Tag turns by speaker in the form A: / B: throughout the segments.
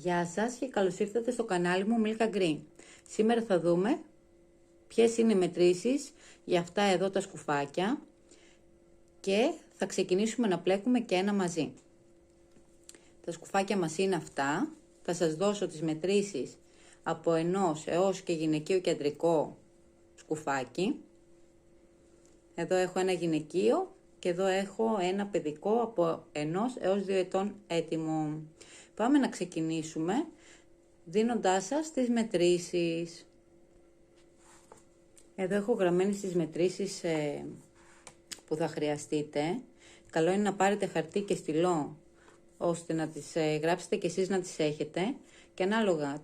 A: Γεια σας και καλώς ήρθατε στο κανάλι μου Milka Green. Σήμερα θα δούμε ποιες είναι οι μετρήσεις για αυτά εδώ τα σκουφάκια και θα ξεκινήσουμε να πλέκουμε και ένα μαζί. Τα σκουφάκια μας είναι αυτά. Θα σας δώσω τις μετρήσεις από ενός έως και γυναικείο και αντρικό σκουφάκι. Εδώ έχω ένα γυναικείο και εδώ έχω ένα παιδικό από 1 έως 2 ετών έτοιμο. Πάμε να ξεκινήσουμε δίνοντάς σας τις μετρήσεις. Εδώ έχω γραμμένες τις μετρήσεις που θα χρειαστείτε. Καλό είναι να πάρετε χαρτί και στυλό ώστε να τις γράψετε και εσείς να τις έχετε. Και ανάλογα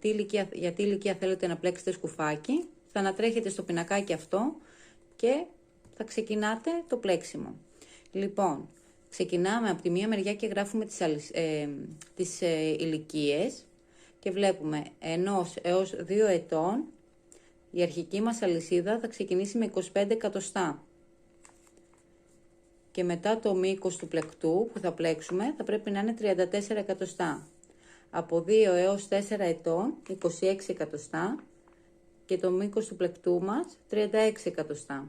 A: για τι ηλικία θέλετε να πλέξετε σκουφάκι, θα ανατρέχετε στο πινακάκι αυτό και θα ξεκινάτε το πλέξιμο. Λοιπόν, ξεκινάμε από τη μία μεριά και γράφουμε τις ηλικίες και βλέπουμε 1 έως 2 ετών. Η αρχική μας αλυσίδα θα ξεκινήσει με 25 εκατοστά και μετά το μήκος του πλεκτού που θα πλέξουμε θα πρέπει να είναι 34 εκατοστά. Από 2 έως 4 ετών 26 εκατοστά και το μήκος του πλεκτού μας 36 εκατοστά.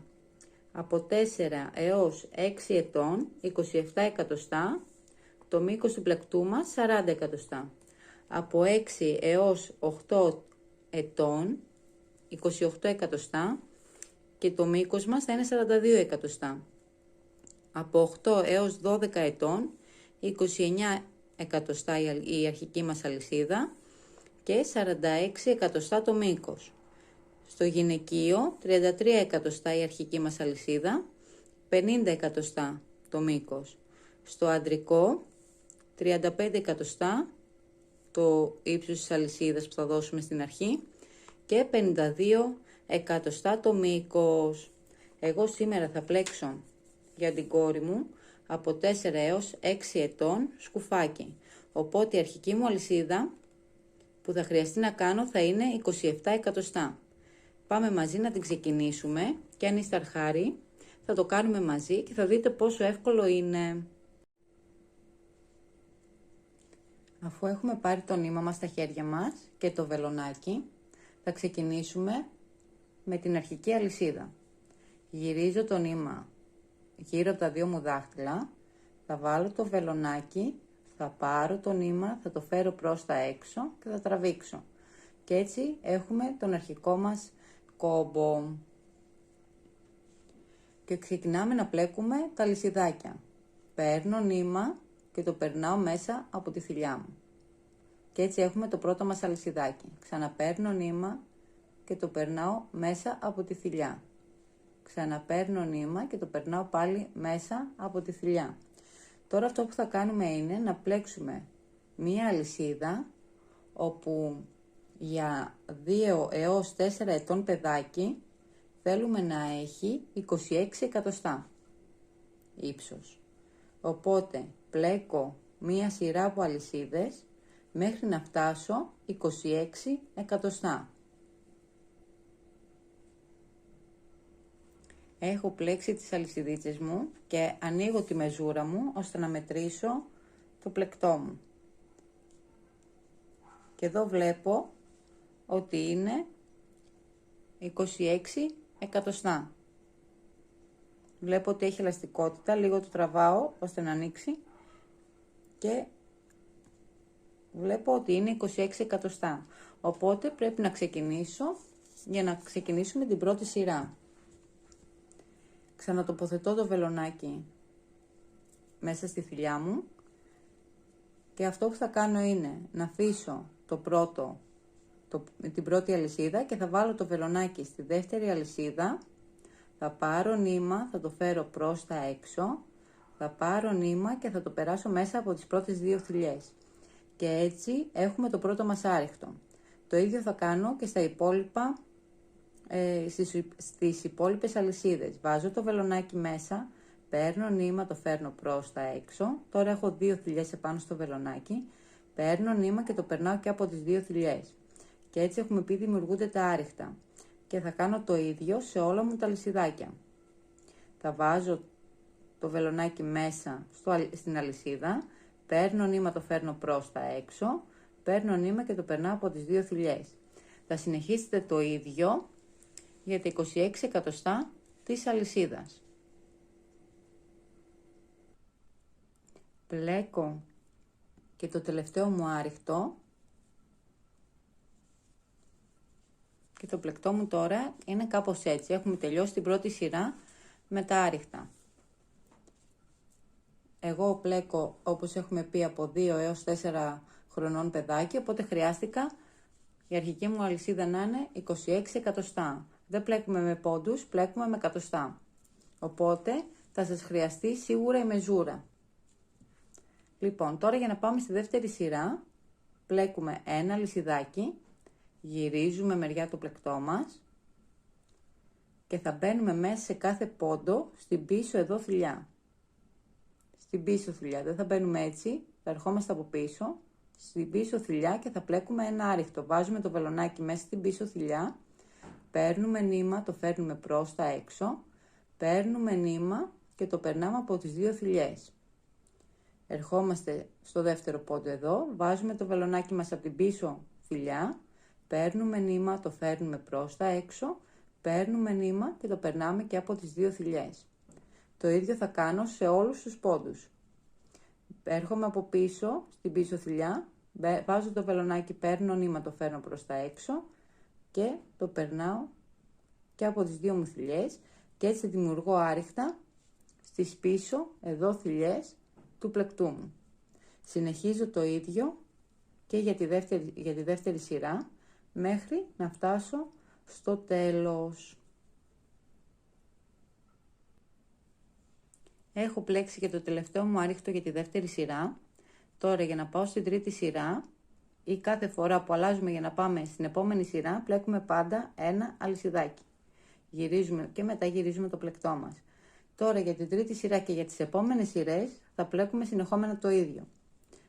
A: Από 4 έως 6 ετών 27 εκατοστά, το μήκος του πλεκτού μας 40 εκατοστά. Από 6 έως 8 ετών 28 εκατοστά και το μήκος μας θα είναι 42 εκατοστά. Από 8 έως 12 ετών 29 εκατοστά η αρχική μας αλυσίδα και 46 εκατοστά το μήκος. Στο γυναικείο 33 εκατοστά η αρχική μας αλυσίδα, 50 εκατοστά το μήκος. Στο αντρικό 35 εκατοστά το ύψος της αλυσίδας που θα δώσουμε στην αρχή και 52 εκατοστά το μήκος. Εγώ σήμερα θα πλέξω για την κόρη μου από 4 έως 6 ετών σκουφάκι. Οπότε η αρχική μου αλυσίδα που θα χρειαστεί να κάνω θα είναι 27 εκατοστά. Πάμε μαζί να την ξεκινήσουμε και αν είστε αρχάρι θα το κάνουμε μαζί και θα δείτε πόσο εύκολο είναι. Αφού έχουμε πάρει το νήμα μας στα χέρια μας και το βελονάκι, θα ξεκινήσουμε με την αρχική αλυσίδα. Γυρίζω το νήμα γύρω από τα 2 μου δάχτυλα, θα βάλω το βελονάκι, θα πάρω το νήμα, θα το φέρω προς τα έξω και θα τραβήξω. Και έτσι έχουμε τον αρχικό μας κόμπο. Και ξεκινάμε να πλέκουμε τα αλυσιδάκια. Παίρνω νήμα και το περνάω μέσα από τη θηλιά μου. Και έτσι έχουμε το πρώτο μας αλυσιδάκι. Ξαναπαίρνω νήμα και το περνάω μέσα από τη θηλιά. Ξαναπαίρνω νήμα και το περνάω πάλι μέσα από τη θηλιά. Τώρα αυτό που θα κάνουμε είναι να πλέξουμε μία αλυσίδα όπου για 2 έως 4 ετών παιδάκι θέλουμε να έχει 26 εκατοστά ύψος. Οπότε πλέκω μία σειρά από αλυσίδες μέχρι να φτάσω 26 εκατοστά. Έχω πλέξει τις αλυσιδίτσες μου και ανοίγω τη μεζούρα μου ώστε να μετρήσω το πλεκτό μου. Και εδώ βλέπω ότι είναι 26 εκατοστά. Βλέπω ότι έχει ελαστικότητα, λίγο το τραβάω ώστε να ανοίξει και βλέπω ότι είναι 26 εκατοστά. Οπότε πρέπει να ξεκινήσω για να ξεκινήσουμε την πρώτη σειρά. Ξανατοποθετώ το βελονάκι μέσα στη θηλιά μου και αυτό που θα κάνω είναι να αφήσω την πρώτη αλυσίδα και θα βάλω το βελονάκι στη δεύτερη αλυσίδα, θα πάρω νήμα, θα το φέρω προς τα έξω, θα πάρω νήμα και θα το περάσω μέσα από τις πρώτες 2 θηλιές. Και έτσι έχουμε το πρώτο μας άριχτο. Το ίδιο θα κάνω και στα υπόλοιπα, στις υπόλοιπες αλυσίδες. Βάζω το βελονάκι μέσα, παίρνω νήμα, το φέρνω προς τα έξω. Τώρα έχω 2 θηλιές επάνω στο βελονάκι. Παίρνω νήμα και το περνάω και από τις 2 θηλιές. Και έτσι έχουμε πει δημιουργούνται τα άριχτα. Και θα κάνω το ίδιο σε όλα μου τα αλυσιδάκια. Θα βάζω το βελονάκι μέσα στην αλυσίδα, παίρνω νήμα, το φέρνω προς τα έξω, παίρνω νήμα και το περνάω από τις δύο θηλιές. Θα συνεχίσετε το ίδιο για τα 26 εκατοστά της αλυσίδας. Πλέκω και το τελευταίο μου άριχτο και το πλεκτό μου τώρα είναι κάπως έτσι. Έχουμε τελειώσει την πρώτη σειρά με τα άριχτα. Εγώ πλέκω, όπως έχουμε πει, από 2 έως 4 χρονών παιδάκι, οπότε χρειάστηκα η αρχική μου αλυσίδα να είναι 26 εκατοστά. Δεν πλέκουμε με πόντους, πλέκουμε με εκατοστά. Οπότε θα σας χρειαστεί σίγουρα η μεζούρα. Λοιπόν, τώρα για να πάμε στη δεύτερη σειρά, πλέκουμε ένα αλυσιδάκι, γυρίζουμε μεριά το πλεκτό μας και θα μπαίνουμε μέσα σε κάθε πόντο στην πίσω εδώ θηλιά. Στην πίσω θηλιά, δεν θα μπαίνουμε έτσι, θα ερχόμαστε από πίσω, στην πίσω θηλιά και θα πλέκουμε ένα άριχτο. Βάζουμε το βελονάκι μέσα στην πίσω θηλιά, παίρνουμε νήμα, το φέρνουμε προς τα έξω, παίρνουμε νήμα και το περνάμε από τις δύο θηλιές. Ερχόμαστε στο δεύτερο πόντο εδώ, βάζουμε το βελονάκι μας από την πίσω θηλιά, παίρνουμε νήμα, το φέρνουμε προς τα έξω, παίρνουμε νήμα και το περνάμε και από τις δύο θηλιές. Το ίδιο θα κάνω σε όλους τους πόντους. Έρχομαι από πίσω, στην πίσω θηλιά, βάζω το βελονάκι, παίρνω νήμα, το φέρνω προς τα έξω και το περνάω και από τις δύο μου θηλιές και έτσι δημιουργώ άριχτα στις πίσω εδώ θηλιές του πλεκτού μου. Συνεχίζω το ίδιο και για τη δεύτερη σειρά μέχρι να φτάσω στο τέλος. Έχω πλέξει και το τελευταίο μου άριχτο για τη δεύτερη σειρά. Τώρα για να πάω στην τρίτη σειρά ή κάθε φορά που αλλάζουμε για να πάμε στην επόμενη σειρά, πλέκουμε πάντα ένα αλυσιδάκι. Γυρίζουμε και μετά γυρίζουμε το πλεκτό μας. Τώρα για την τρίτη σειρά και για τις επόμενες σειρές θα πλέκουμε συνεχόμενα το ίδιο.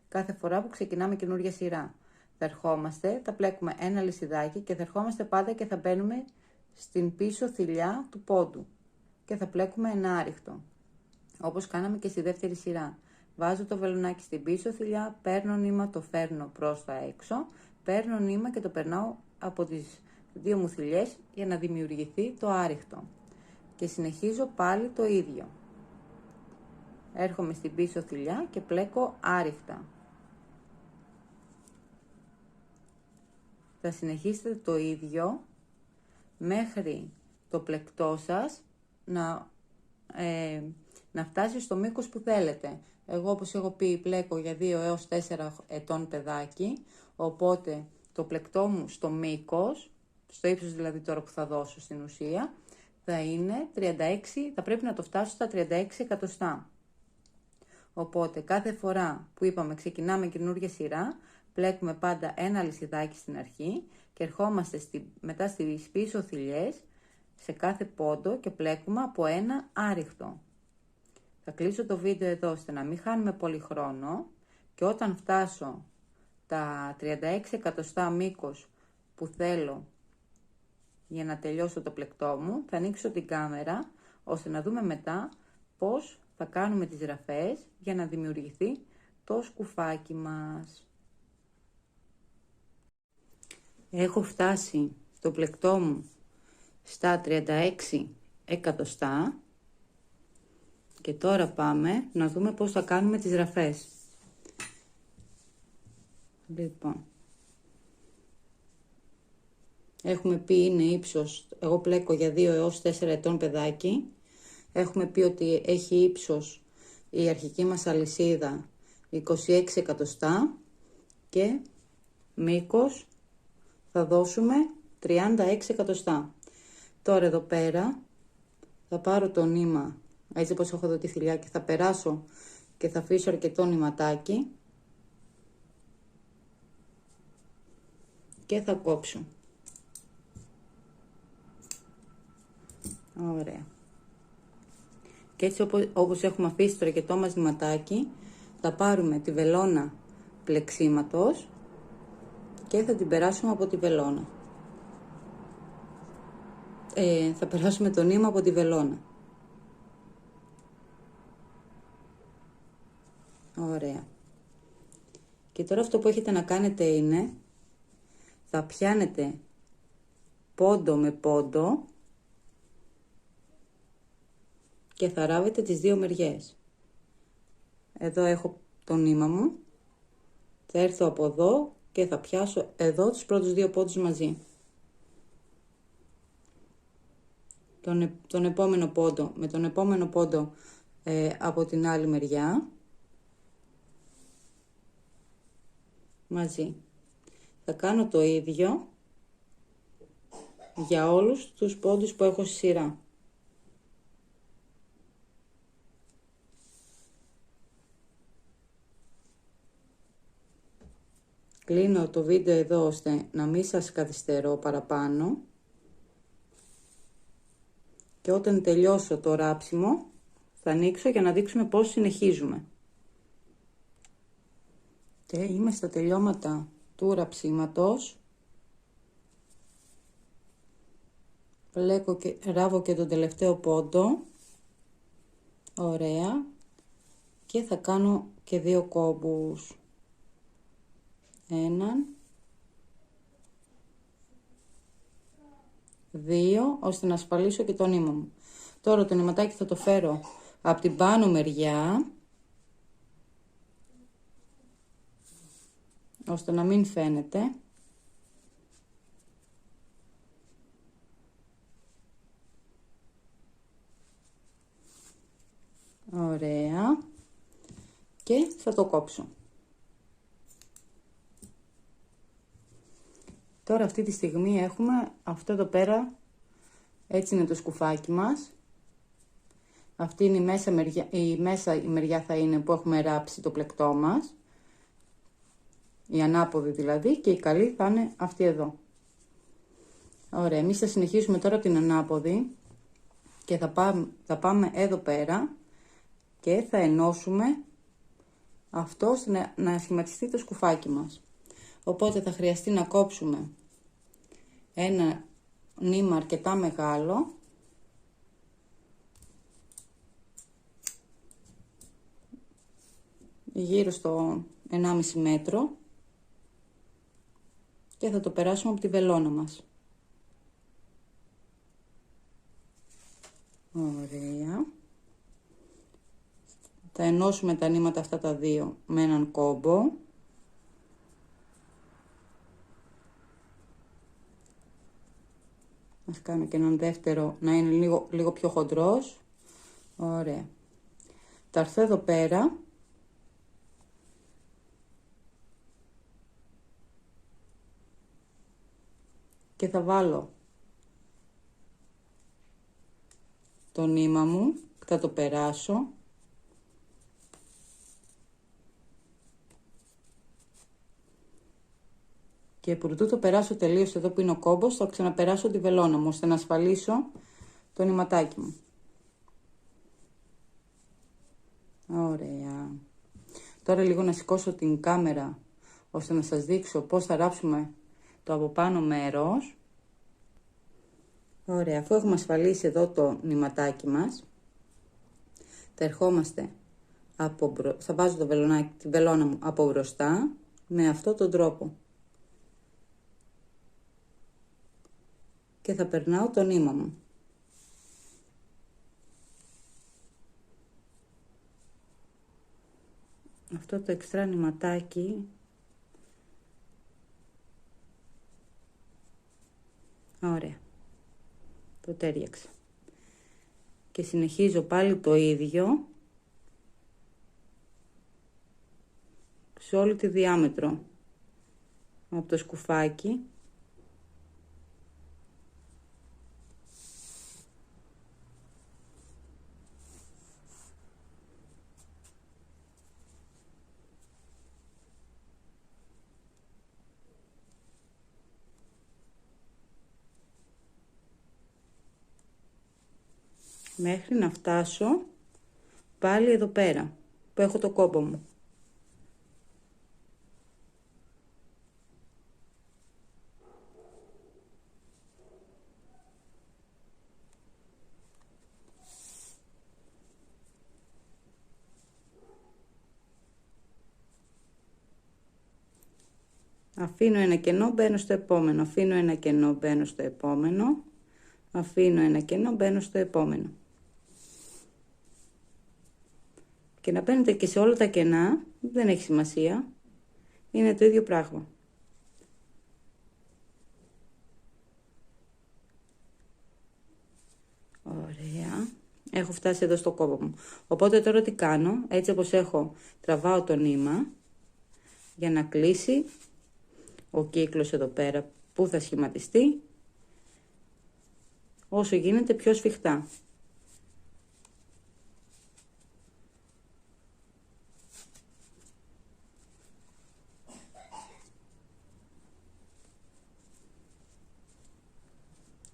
A: Κάθε φορά που ξεκινάμε καινούργια σειρά θα ερχόμαστε, θα πλέκουμε ένα αλυσιδάκι και θα ερχόμαστε πάντα και θα μπαίνουμε στην πίσω θηλιά του πόντου και θα πλέκουμε ένα άριχτο. Όπως κάναμε και στη δεύτερη σειρά. Βάζω το βελονάκι στην πίσω θηλιά, παίρνω νήμα, το φέρνω προς τα έξω, παίρνω νήμα και το περνάω από τις δύο μου θηλιές για να δημιουργηθεί το άριχτο. Και συνεχίζω πάλι το ίδιο. Έρχομαι στην πίσω θηλιά και πλέκω άριχτα. Θα συνεχίσετε το ίδιο μέχρι το πλεκτό σας να φτάσει στο μήκος που θέλετε. Εγώ, όπως έχω πει, πλέκω για 2 έως 4 ετών παιδάκι, οπότε το πλεκτό μου στο μήκος, στο ύψος δηλαδή τώρα που θα δώσω στην ουσία, θα είναι 36, θα πρέπει να το φτάσω στα 36 εκατοστά. Οπότε κάθε φορά που είπαμε ξεκινάμε καινούργια σειρά, πλέκουμε πάντα ένα αλυσιδάκι στην αρχή και ερχόμαστε μετά στις πίσω θηλιές σε κάθε πόντο και πλέκουμε από ένα άριχτο. Θα κλείσω το βίντεο εδώ ώστε να μην χάνουμε πολύ χρόνο και όταν φτάσω τα 36 εκατοστά μήκος που θέλω για να τελειώσω το πλεκτό μου, θα ανοίξω την κάμερα ώστε να δούμε μετά πώς θα κάνουμε τις ραφές για να δημιουργηθεί το σκουφάκι μας. Έχω φτάσει το πλεκτό μου στα 36 εκατοστά και τώρα πάμε να δούμε πώς θα κάνουμε τις ραφές. Λοιπόν, έχουμε πει είναι ύψος, εγώ πλέκω για 2 έως 4 ετών παιδάκι. Έχουμε πει ότι έχει ύψος η αρχική μας αλυσίδα 26 εκατοστά και μήκος θα δώσουμε 36 εκατοστά. Τώρα εδώ πέρα θα πάρω το νήμα, έτσι όπως έχω εδώ τη θηλιά, και θα περάσω και θα αφήσω αρκετό νηματάκι και θα κόψω. Ωραία. Και έτσι όπως έχουμε αφήσει το αρκετό μας νηματάκι, θα πάρουμε τη βελόνα πλεξίματος και θα την περάσουμε από τη βελόνα. Θα περάσουμε το νήμα από τη βελόνα. Ωραία. Και τώρα αυτό που έχετε να κάνετε είναι, θα πιάνετε πόντο με πόντο και θα ράβετε τις δύο μεριές. Εδώ έχω το νήμα μου, θα έρθω από εδώ και θα πιάσω εδώ τους πρώτους δύο πόντους μαζί. Τον επόμενο πόντο με τον επόμενο πόντο από την άλλη μεριά μαζί. Θα κάνω το ίδιο για όλους τους πόντους που έχω στη σειρά. Κλείνω το βίντεο εδώ ώστε να μην σας καθυστερώ παραπάνω. Και όταν τελειώσω το ράψιμο θα ανοίξω για να δείξουμε πώς συνεχίζουμε. Και είμαι στα τελειώματα του ραψίματος. Ράβω και τον τελευταίο πόντο. Ωραία. Και θα κάνω και δύο κόμπους. Έναν. Δύο, ώστε να ασφαλίσω και το νήμα μου. Τώρα το νηματάκι θα το φέρω από την πάνω μεριά, ώστε να μην φαίνεται. Ωραία. Και θα το κόψω. Τώρα αυτή τη στιγμή έχουμε αυτό εδώ πέρα, έτσι είναι το σκουφάκι μας. Αυτή είναι η μέσα μεριά θα είναι που έχουμε ράψει το πλεκτό μας. Η ανάποδη δηλαδή, και η καλή θα είναι αυτή εδώ. Ωραία, εμείς θα συνεχίσουμε τώρα την ανάποδη και θα πάμε εδώ πέρα και θα ενώσουμε αυτό ώστε να σχηματιστεί το σκουφάκι μας. Οπότε θα χρειαστεί να κόψουμε ένα νήμα αρκετά μεγάλο, γύρω στο 1,5 μέτρο, και θα το περάσουμε από τη βελόνα μας. Ωραία. Θα ενώσουμε τα νήματα αυτά τα δύο με έναν κόμπο. Ας κάνω και έναν δεύτερο να είναι λίγο πιο χοντρός. Ωραία. Θα έρθω εδώ πέρα και θα βάλω το νήμα μου, θα το περάσω και προτού το περάσω τελείως εδώ που είναι ο κόμπος, θα ξαναπεράσω τη βελόνα μου ώστε να ασφαλίσω το νηματάκι μου. Ωραία. Τώρα λίγο να σηκώσω την κάμερα ώστε να σας δείξω πώς θα ράψουμε το από πάνω μέρος. Ωραία, αφού έχουμε ασφαλίσει εδώ το νηματάκι μας, θα ερχόμαστε θα βάζω τη βελόνα μου από μπροστά με αυτόν τον τρόπο και θα περνάω το νήμα μου. Αυτό το εξτρά νηματάκι, ωραία, το τέριαξα. Και συνεχίζω πάλι το ίδιο σε όλη τη διάμετρο από το σκουφάκι. Μέχρι να φτάσω πάλι εδώ πέρα που έχω το κόμπο μου. Αφήνω ένα κενό, μπαίνω στο επόμενο. Αφήνω ένα κενό, μπαίνω στο επόμενο. Αφήνω ένα κενό, μπαίνω στο επόμενο. Και να μπαίνετε και σε όλα τα κενά, δεν έχει σημασία. Είναι το ίδιο πράγμα. Ωραία. Έχω φτάσει εδώ στο κόμπο μου. Οπότε τώρα τι κάνω, έτσι όπως έχω, τραβάω το νήμα για να κλείσει ο κύκλος εδώ πέρα που θα σχηματιστεί όσο γίνεται πιο σφιχτά.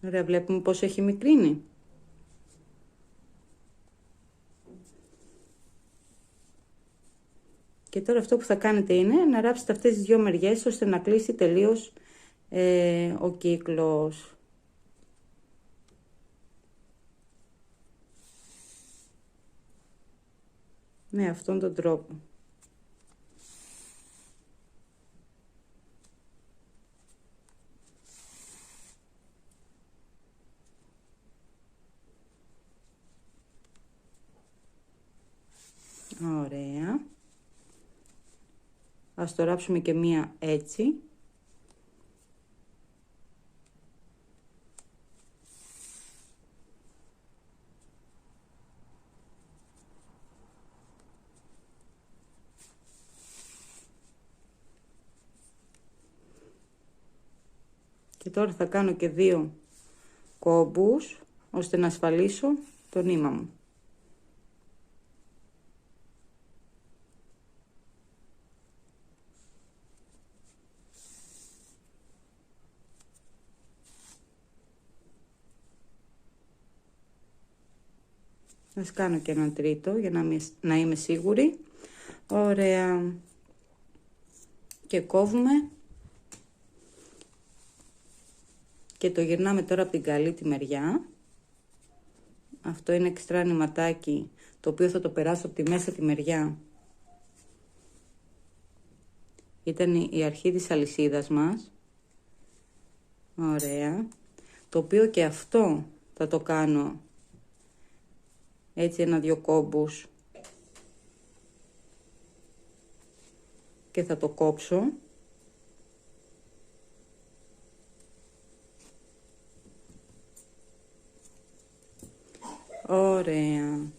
A: Ωραία, βλέπουμε πώς έχει μικρύνει. Και τώρα αυτό που θα κάνετε είναι να ράψετε αυτές τις δύο μεριές ώστε να κλείσει τελείως ο κύκλος. Με αυτόν τον τρόπο. Ωραία. Ας το ράψουμε και μία έτσι. Και τώρα θα κάνω και δύο κόμπους ώστε να ασφαλίσω το νήμα μου. Ας κάνω και ένα τρίτο για να είμαι σίγουρη. Ωραία. Και κόβουμε. Και το γυρνάμε τώρα από την καλή τη μεριά. Αυτό είναι εξτρά νηματάκι, το οποίο θα το περάσω από τη μέσα τη μεριά. Ήταν η αρχή της αλυσίδας μας. Ωραία. Το οποίο και αυτό θα το κάνω έτσι ένα-δυο κόμπους και θα το κόψω. Ωραία.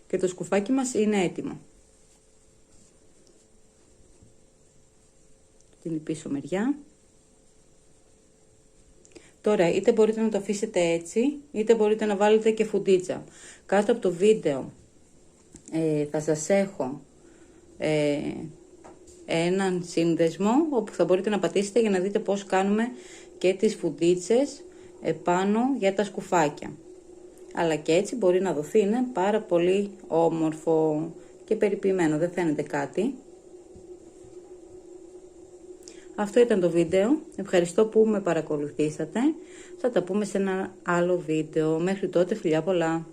A: Και το σκουφάκι μας είναι έτοιμο. Την πίσω μεριά. Τώρα είτε μπορείτε να το αφήσετε έτσι, είτε μπορείτε να βάλετε και φουντίτσα. Κάτω από το βίντεο θα σας έχω έναν σύνδεσμο όπου θα μπορείτε να πατήσετε για να δείτε πώς κάνουμε και τις φουντίτσες επάνω για τα σκουφάκια. Αλλά και έτσι μπορεί να δοθεί, είναι πάρα πολύ όμορφο και περιποιημένο, δεν φαίνεται κάτι. Αυτό ήταν το βίντεο, ευχαριστώ που με παρακολουθήσατε, θα τα πούμε σε ένα άλλο βίντεο, μέχρι τότε φιλιά πολλά.